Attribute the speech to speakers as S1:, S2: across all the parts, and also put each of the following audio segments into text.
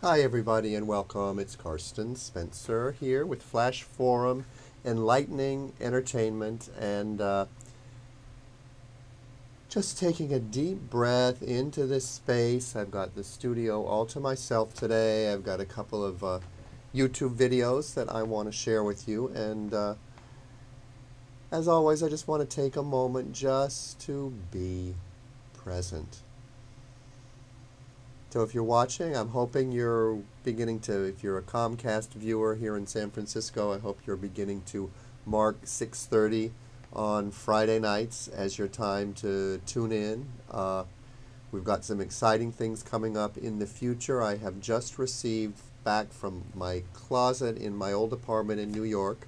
S1: Hi everybody and welcome. It's Carsten Spencer here with Flash Forum, Enlightening Entertainment, and just taking a deep breath into this space. I've got the studio all to myself today. I've got a couple of YouTube videos that I want to share with you, and as always, I just want to take a moment just to be present. So if you're watching, I'm hoping you're beginning to, if you're a Comcast viewer here in San Francisco, I hope you're beginning to mark 6:30 on Friday nights as your time to tune in. We've got some exciting things coming up in the future. I have just received back from my closet in my old apartment in New York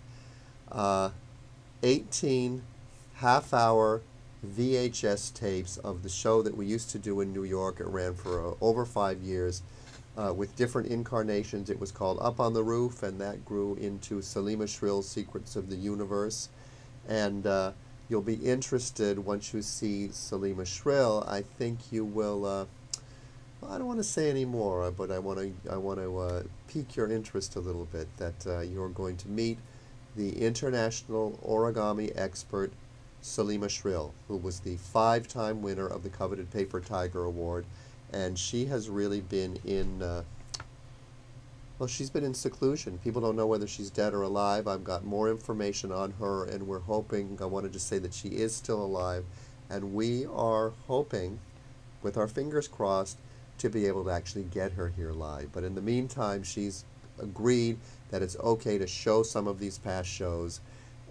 S1: 18 half-hour VHS tapes of the show that we used to do in New York. It ran for over 5 years with different incarnations. It was called Up on the Roof, and that grew into Salima Shrill's Secrets of the Universe. And you'll be interested once you see Salima Shrill. I think you will. Well, I don't want to say any more, but I want to pique your interest a little bit. That you're going to meet the international origami expert Salima Shrill, who was the 5-time winner of the coveted Paper Tiger Award, and she has really been in, well, she's been in seclusion. People don't know whether she's dead or alive. I've got more information on her, and we're hoping, I wanted to say that she is still alive, and we are hoping, with our fingers crossed, to be able to actually get her here live. But in the meantime, she's agreed that it's okay to show some of these past shows,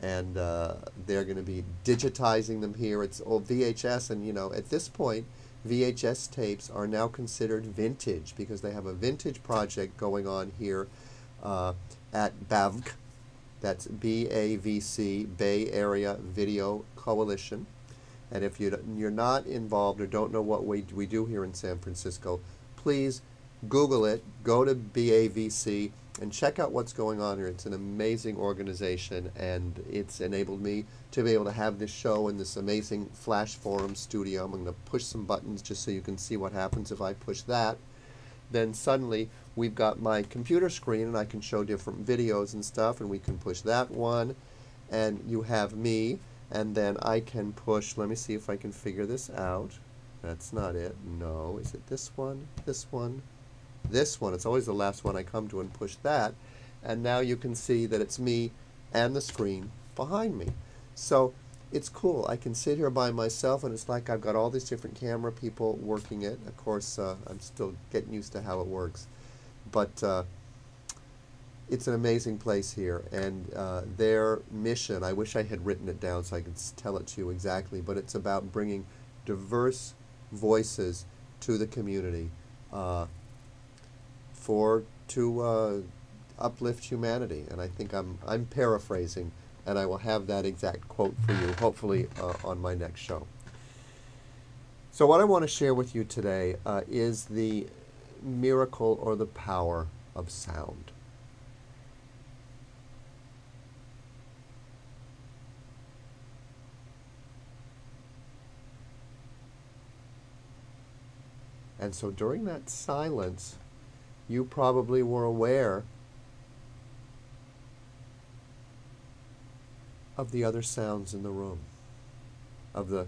S1: and they're going to be digitizing them here. It's old VHS, and at this point VHS tapes are now considered vintage because they have a vintage project going on here at BAVC. That's BAVC, Bay Area Video Coalition. And if you're not involved or don't know what we do here in San Francisco, please Google it, go to BAVC, and check out what's going on here. It's an amazing organization, and it's enabled me to be able to have this show in this amazing Flash Forum studio. I'm going to push some buttons just so you can see what happens if I push that. Then suddenly we've got my computer screen, and I can show different videos and stuff, and we can push that one, and you have me, and then I can push, let me see if I can figure this out. That's not it. No, is it this one? This one? This one. It's always the last one I come to, and push that, and now you can see that it's me and the screen behind me. So it's cool. I can sit here by myself, and it's like I've got all these different camera people working it. Of course, I'm still getting used to how it works, but it's an amazing place here, and their mission, I wish I had written it down so I could tell it to you exactly, but it's about bringing diverse voices to the community to uplift humanity. And I think I'm paraphrasing, and I will have that exact quote for you hopefully on my next show. So what I want to share with you today is the miracle or the power of sound. And so during that silence, you probably were aware of the other sounds in the room, of the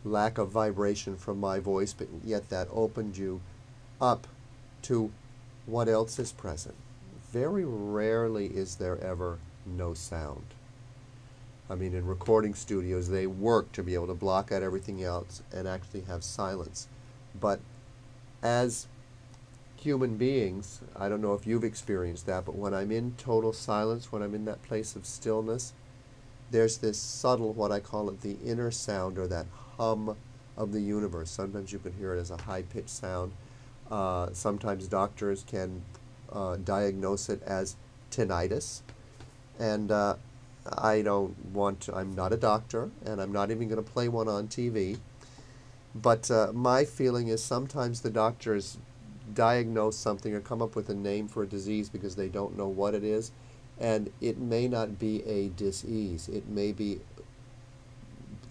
S1: lack of vibration from my voice, but yet that opened you up to what else is present. Very rarely is there ever no sound. I mean, in recording studios, they work to be able to block out everything else and actually have silence. But as human beings, I don't know if you've experienced that, but when I'm in total silence, when I'm in that place of stillness, there's this subtle, what I call it, the inner sound, or that hum of the universe. Sometimes you can hear it as a high-pitched sound. Sometimes doctors can diagnose it as tinnitus. And I don't want to, I'm not a doctor, and I'm not even going to play one on TV. But my feeling is sometimes the doctors diagnose something or come up with a name for a disease because they don't know what it is, and it may not be a disease. It may be,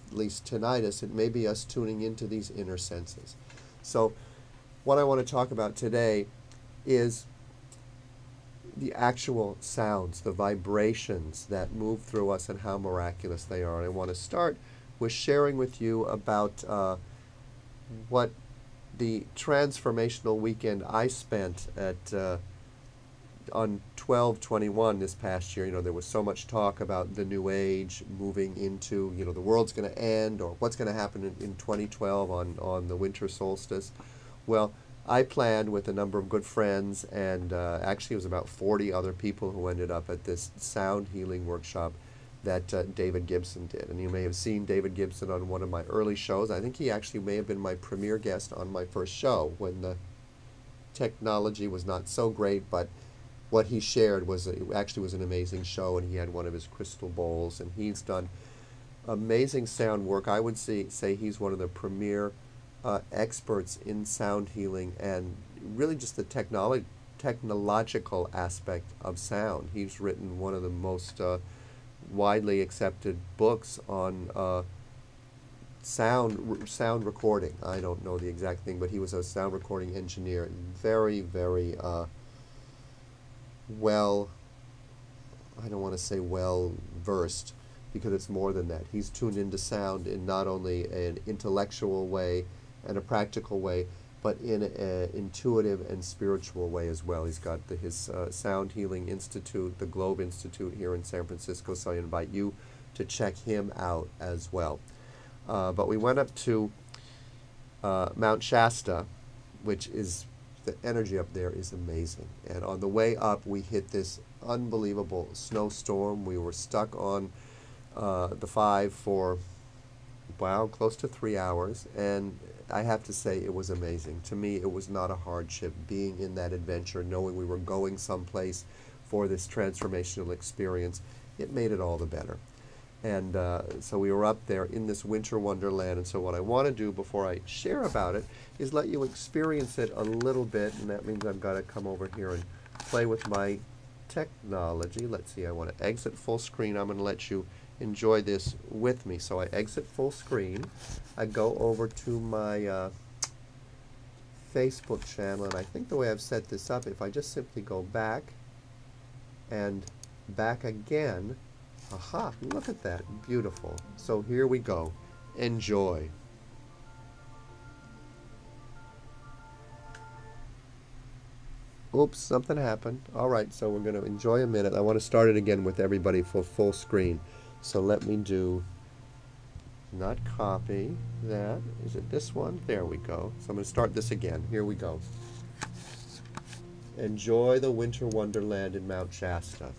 S1: at least tinnitus, it may be us tuning into these inner senses. So what I want to talk about today is the actual sounds, the vibrations that move through us and how miraculous they are. And I want to start with sharing with you about what the transformational weekend I spent at on 12/21 this past year. You know, there was so much talk about the new age moving into, you know, the world's going to end, or what's going to happen in 2012 on the winter solstice. Well, I planned with a number of good friends, and actually it was about 40 other people who ended up at this sound healing workshop that David Gibson did. And you may have seen David Gibson on one of my early shows. I think he actually may have been my premier guest on my first show when the technology was not so great, but what he shared was actually was an amazing show, and he had one of his crystal bowls, and he's done amazing sound work. I would say he's one of the premier experts in sound healing and really just the technological aspect of sound. He's written one of the most widely accepted books on sound recording. I don't know the exact thing, but he was a sound recording engineer, very, very well, I don't want to say well versed, because it's more than that. He's tuned into sound in not only an intellectual way and a practical way, but in an intuitive and spiritual way as well. He's got his Sound Healing Institute, the Globe Institute here in San Francisco, so I invite you to check him out as well. But we went up to Mount Shasta, which is, the energy up there is amazing. And on the way up, we hit this unbelievable snowstorm. We were stuck on the 5 for, wow, close to 3 hours. And I have to say, it was amazing. To me, it was not a hardship being in that adventure, knowing we were going someplace for this transformational experience. It made it all the better. And so we were up there in this winter wonderland. And so what I want to do before I share about it is let you experience it a little bit. And that means I've got to come over here and play with my technology. Let's see, I want to exit full screen. I'm going to let you enjoy this with me. So I exit full screen. I go over to my Facebook channel. And I think the way I've set this up, if I just simply go back and back again, aha, look at that, beautiful. So here we go. Enjoy. Oops, something happened. All right, so we're going to enjoy a minute. I want to start it again with everybody for full screen. So let me do, not copy that. Is it this one? There we go. So I'm going to start this again. Here we go. Enjoy the winter wonderland in Mount Shasta.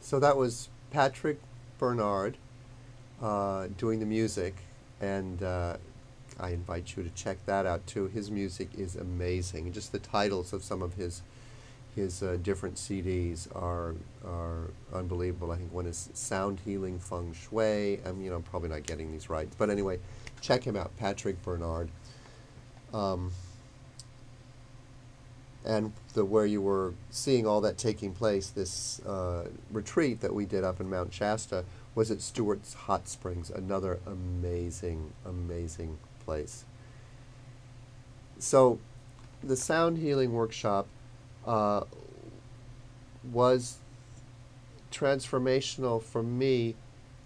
S1: So that was Patrick Bernard doing the music, and I invite you to check that out too. His music is amazing. Just the titles of some of his different CDs are unbelievable. I think one is Sound Healing Feng Shui. I'm probably not getting these right, but anyway, check him out, Patrick Bernard. And where you were seeing all that taking place, this retreat that we did up in Mount Shasta was at Stewart's Hot Springs, another amazing, amazing place. So the sound healing workshop was transformational for me,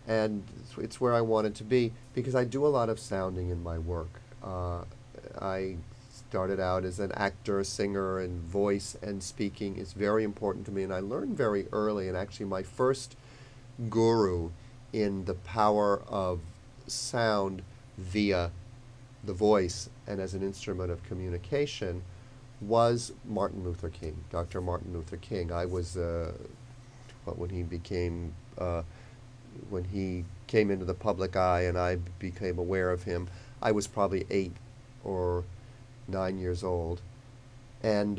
S1: and it's where I wanted to be, because I do a lot of sounding in my work. I started out as an actor, singer, and voice and speaking is very important to me, and I learned very early, and actually my first guru in the power of sound via the voice and as an instrument of communication was Martin Luther King, Dr. Martin Luther King. I was, when he came into the public eye and I became aware of him, I was probably 8 or 9 years old, and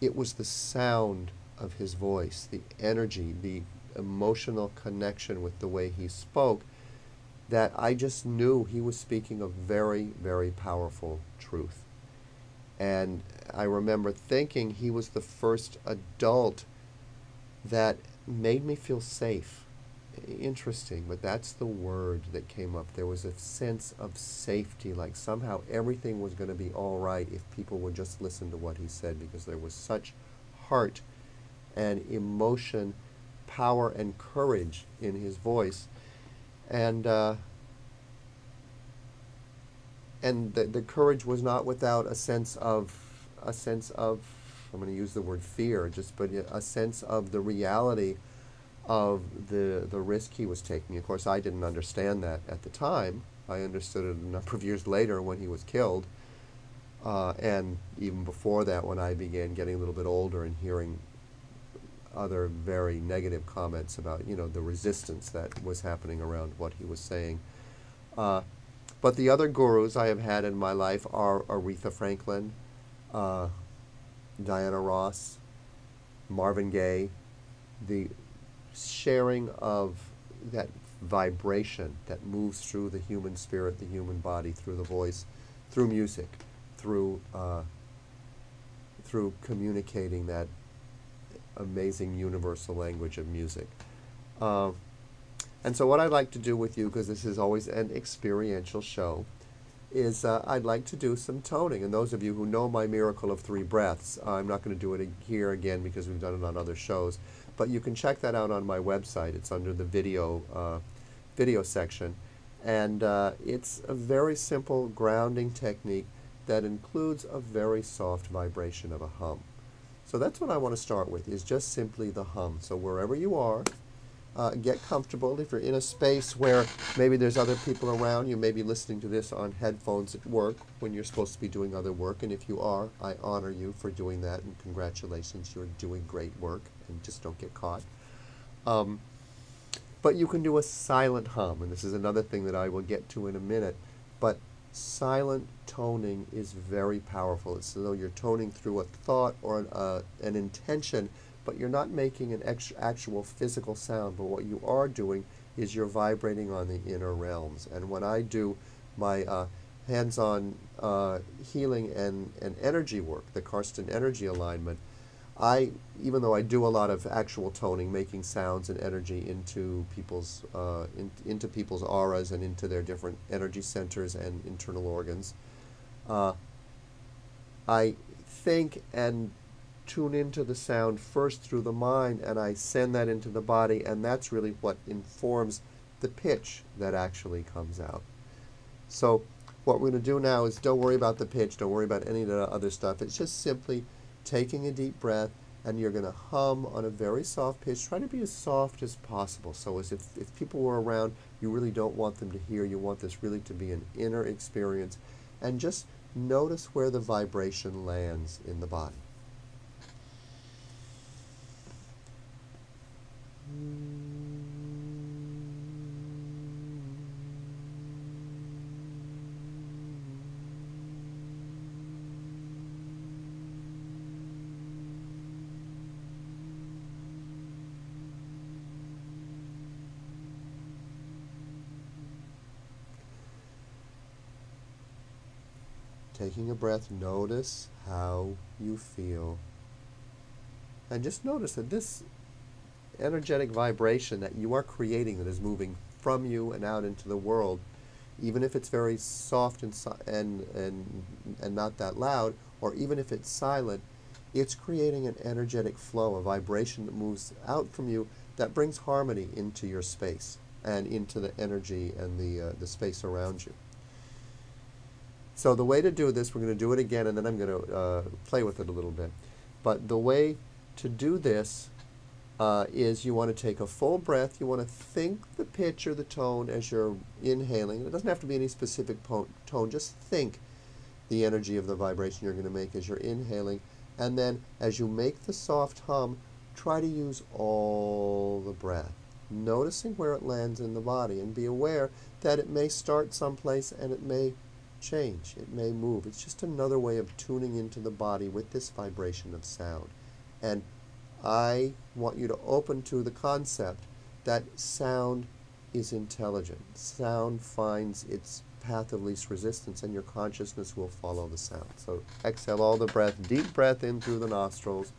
S1: it was the sound of his voice, the energy, the emotional connection with the way he spoke, that I just knew he was speaking a very, very powerful truth. And I remember thinking he was the first adult that made me feel safe. Interesting, but that's the word that came up. There was a sense of safety, like somehow everything was going to be all right if people would just listen to what he said, because there was such heart and emotion, power and courage in his voice. And the courage was not without a sense of, I'm going to use the word fear, but a sense of the reality of the risk he was taking. Of course, I didn't understand that at the time. I understood it a number of years later when he was killed, and even before that, when I began getting a little bit older and hearing other very negative comments about, the resistance that was happening around what he was saying. But the other gurus I have had in my life are Aretha Franklin, Diana Ross, Marvin Gaye, the sharing of that vibration that moves through the human spirit, the human body, through the voice, through music, through communicating that amazing universal language of music. And so what I'd like to do with you, because this is always an experiential show, is I'd like to do some toning. And those of you who know my Miracle of 3 Breaths, I'm not going to do it here again because we've done it on other shows, but you can check that out on my website. It's under the video section. And it's a very simple grounding technique that includes a very soft vibration of a hum. So that's what I want to start with, is just simply the hum. So wherever you are, get comfortable. If you're in a space where maybe there's other people around, you may be listening to this on headphones at work when you're supposed to be doing other work. And if you are, I honor you for doing that, and congratulations, you're doing great work, and just don't get caught. But you can do a silent hum, and this is another thing that I will get to in a minute. But silent toning is very powerful. It's as though you're toning through a thought or an intention, but you're not making an actual physical sound. But what you are doing is you're vibrating on the inner realms. And when I do my hands-on healing and energy work, the Carsten energy alignment, even though I do a lot of actual toning, making sounds and energy into people's auras and into their different energy centers and internal organs, I think and tune into the sound first through the mind, and I send that into the body, and that's really what informs the pitch that actually comes out. So what we're going to do now is, don't worry about the pitch, don't worry about any of the other stuff. It's just simply taking a deep breath, and you're going to hum on a very soft pitch. Try to be as soft as possible, so as if people were around, you really don't want them to hear. You want this really to be an inner experience, and just notice where the vibration lands in the body. Taking a breath, notice how you feel. And just notice that this energetic vibration that you are creating that is moving from you and out into the world, even if it's very soft and not that loud, or even if it's silent, it's creating an energetic flow, a vibration that moves out from you that brings harmony into your space and into the energy and the space around you. So the way to do this, we're going to do it again, and then I'm going to play with it a little bit. But the way to do this is you want to take a full breath. You want to think the pitch or the tone as you're inhaling. It doesn't have to be any specific tone. Just think the energy of the vibration you're going to make as you're inhaling. And then as you make the soft hum, try to use all the breath, noticing where it lands in the body, and be aware that it may start someplace and it may change, it may move. It's just another way of tuning into the body with this vibration of sound. And I want you to open to the concept that sound is intelligent. Sound finds its path of least resistance, and your consciousness will follow the sound. So exhale all the breath, deep breath in through the nostrils.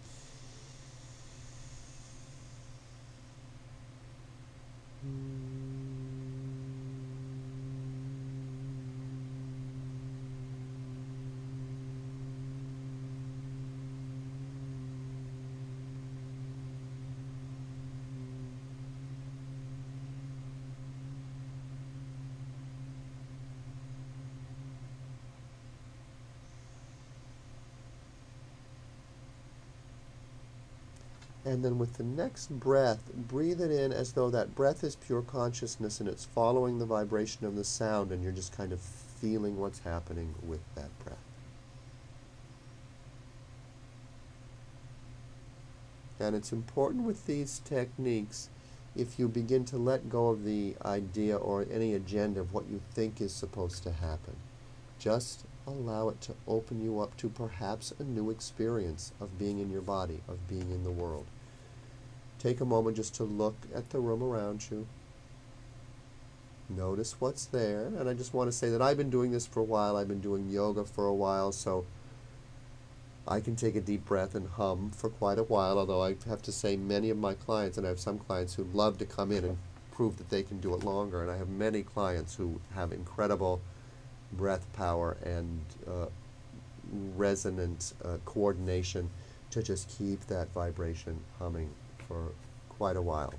S1: And then with the next breath, breathe it in as though that breath is pure consciousness and it's following the vibration of the sound, and you're just kind of feeling what's happening with that breath. And it's important with these techniques, if you begin to let go of the idea or any agenda of what you think is supposed to happen, just allow it to open you up to perhaps a new experience of being in your body, of being in the world. Take a moment just to look at the room around you. Notice what's there. And I just want to say that I've been doing this for a while. I've been doing yoga for a while, so I can take a deep breath and hum for quite a while, although I have to say many of my clients, and I have some clients who love to come in and prove that they can do it longer, and I have many clients who have incredible breath power and resonant coordination to just keep that vibration humming for quite a while.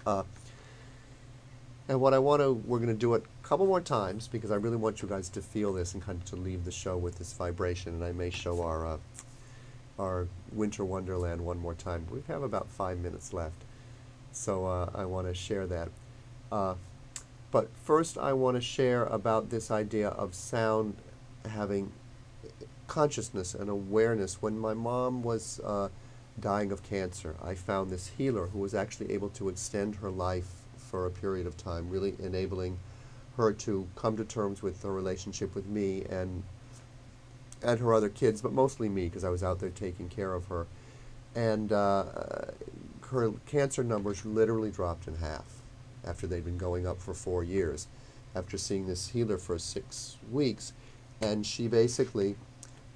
S1: And what we're going to do it a couple more times, because I really want you guys to feel this and kind of to leave the show with this vibration, and I may show our Winter Wonderland one more time. We have about 5 minutes left, so I want to share that. But first I want to share about this idea of sound having consciousness and awareness. When my mom was dying of cancer, I found this healer who was actually able to extend her life for a period of time, really enabling her to come to terms with her relationship with me and her other kids, but mostly me, because I was out there taking care of her. And her cancer numbers literally dropped in half after they'd been going up for 4 years, after seeing this healer for 6 weeks. And she basically,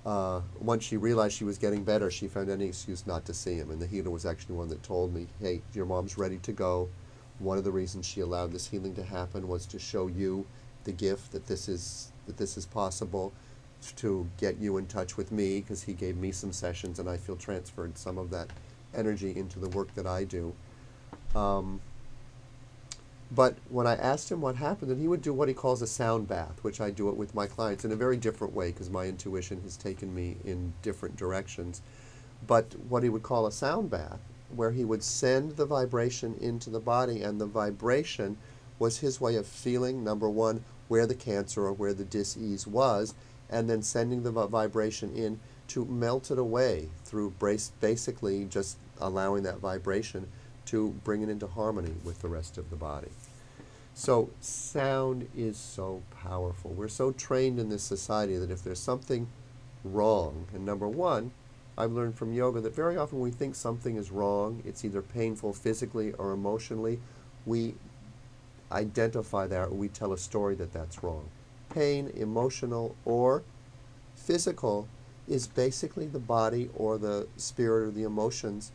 S1: once she realized she was getting better, she found any excuse not to see him. And the healer was actually one that told me, hey, your mom's ready to go. One of the reasons she allowed this healing to happen was to show you the gift that this is possible, to get you in touch with me, because he gave me some sessions and I feel transferred some of that energy into the work that I do. But when I asked him what happened, then he would do what he calls a sound bath, which I do it with my clients in a very different way, because my intuition has taken me in different directions. But what he would call a sound bath, where he would send the vibration into the body, and the vibration was his way of feeling, number one, where the cancer or where the dis-ease was, and then sending the vibration in to melt it away through basically just allowing that vibration to bring it into harmony with the rest of the body. So sound is so powerful. We're so trained in this society that if there's something wrong, and number one, I've learned from yoga that very often when we think something is wrong, it's either painful physically or emotionally, we identify that, or we tell a story that that's wrong. Pain, emotional, or Physical is basically the body or the spirit or the emotions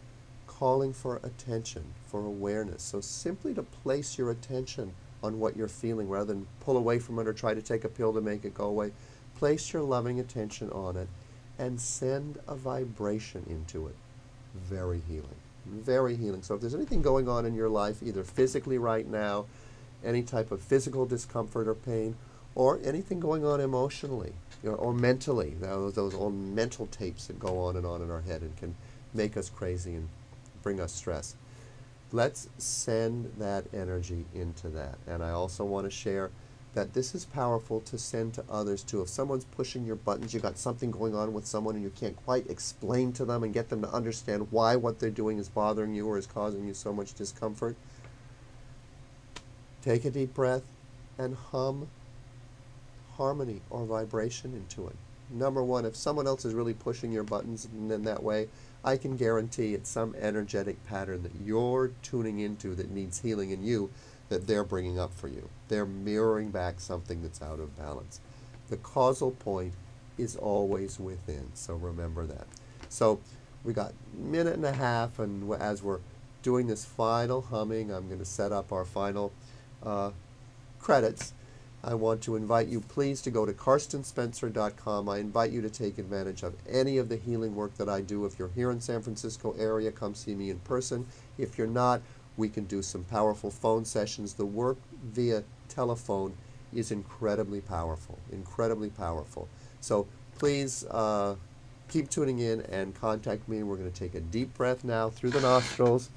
S1: calling for attention, for awareness. So simply to place your attention on what you're feeling rather than pull away from it or try to take a pill to make it go away. Place your loving attention on it and send a vibration into it. Very healing. Very healing. So if there's anything going on in your life, either physically right now, any type of physical discomfort or pain, or anything going on emotionally, or mentally, those old mental tapes that go on in our head and can make us crazy and bring us stress. Let's send that energy into that. And I also want to share that this is powerful to send to others too. If someone's pushing your buttons, you got something going on with someone and you can't quite explain to them and get them to understand why what they're doing is bothering you or is causing you so much discomfort, take a deep breath and hum harmony or vibration into it. Number one, if someone else is really pushing your buttons in that way, I can guarantee it's some energetic pattern that you're tuning into that needs healing in you that they're bringing up for you. They're mirroring back something that's out of balance. The causal point is always within, so remember that. So we got a minute and a half, and as we're doing this final humming, I'm going to set up our final credits. I want to invite you, please, to go to carstenspencer.com. I invite you to take advantage of any of the healing work that I do. If you're here in San Francisco area, come see me in person. If you're not, we can do some powerful phone sessions. The work via telephone is incredibly powerful, incredibly powerful. So please keep tuning in and contact me. We're going to take a deep breath now through the nostrils.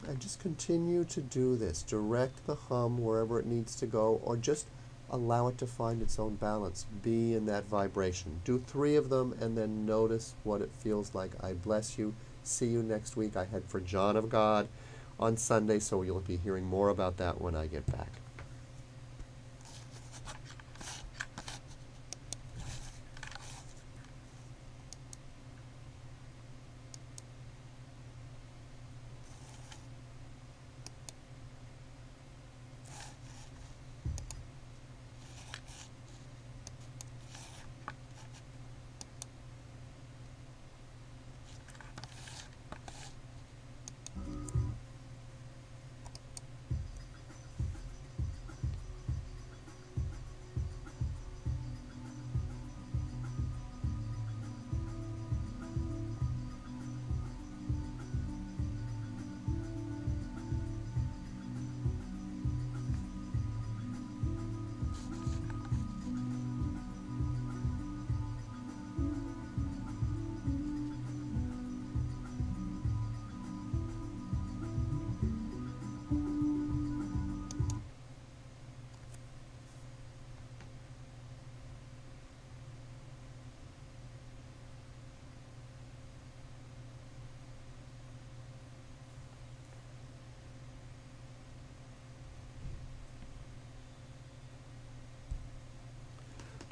S1: And just continue to do this. Direct the hum wherever it needs to go, or just allow it to find its own balance. Be in that vibration. Do 3 of them and then notice what it feels like. I bless you. See you next week. I head for John of God on Sunday, so you'll be hearing more about that when I get back.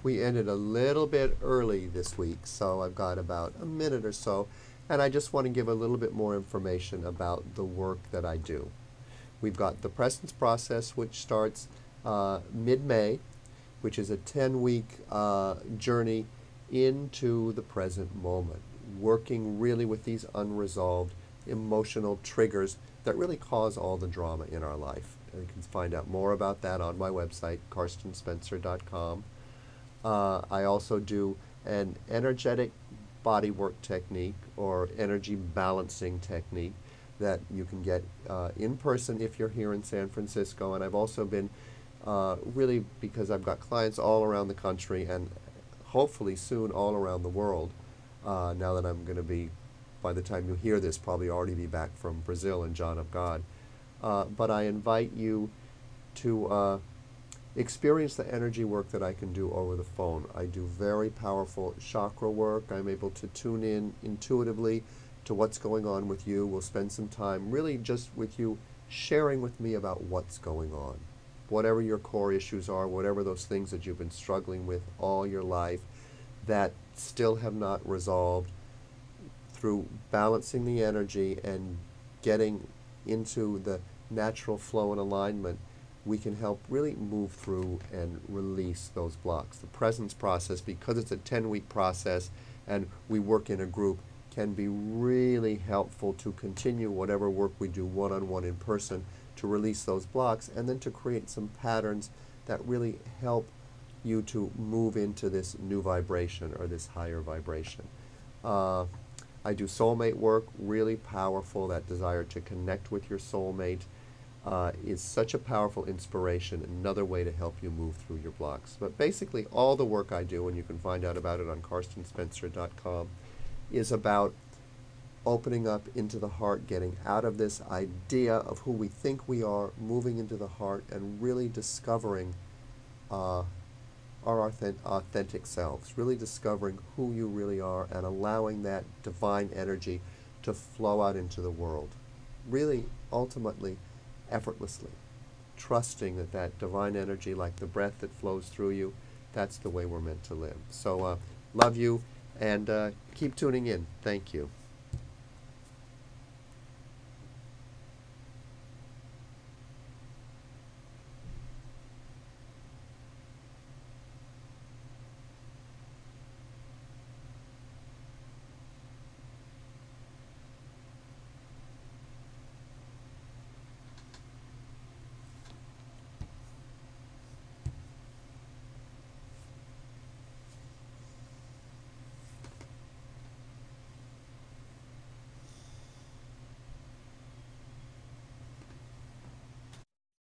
S1: We ended a little bit early this week, so I've got about a minute or so, and I just want to give a little bit more information about the work that I do. We've got the Presence Process, which starts mid-May, which is a 10-week journey into the present moment, working really with these unresolved emotional triggers that really cause all the drama in our life. And you can find out more about that on my website, carstenspencer.com. I also do an energetic bodywork technique or energy balancing technique that you can get in person if you're here in San Francisco. And I've also been really, because I've got clients all around the country and hopefully soon all around the world, now that I'm going to be, by the time you hear this, probably already be back from Brazil and John of God. But I invite you to experience the energy work that I can do over the phone. I do very powerful chakra work. I'm able to tune in intuitively to what's going on with you. We'll spend some time really just with you sharing with me about what's going on. Whatever your core issues are, whatever those things that you've been struggling with all your life that still have not resolved, through balancing the energy and getting into the natural flow and alignment, we can help really move through and release those blocks. The presence process, because it's a 10-week process and we work in a group, can be really helpful to continue whatever work we do one-on-one in person, to release those blocks and then to create some patterns that really help you to move into this new vibration or this higher vibration. I do soulmate work, really powerful. That desire to connect with your soulmate is such a powerful inspiration, another way to help you move through your blocks. But basically all the work I do, and you can find out about it on carstenspencer.com, is about opening up into the heart, getting out of this idea of who we think we are, moving into the heart and really discovering our authentic selves, really discovering who you really are and allowing that divine energy to flow out into the world. Really, ultimately, effortlessly. Trusting that that divine energy, like the breath that flows through you, that's the way we're meant to live. So, love you, and keep tuning in. Thank you.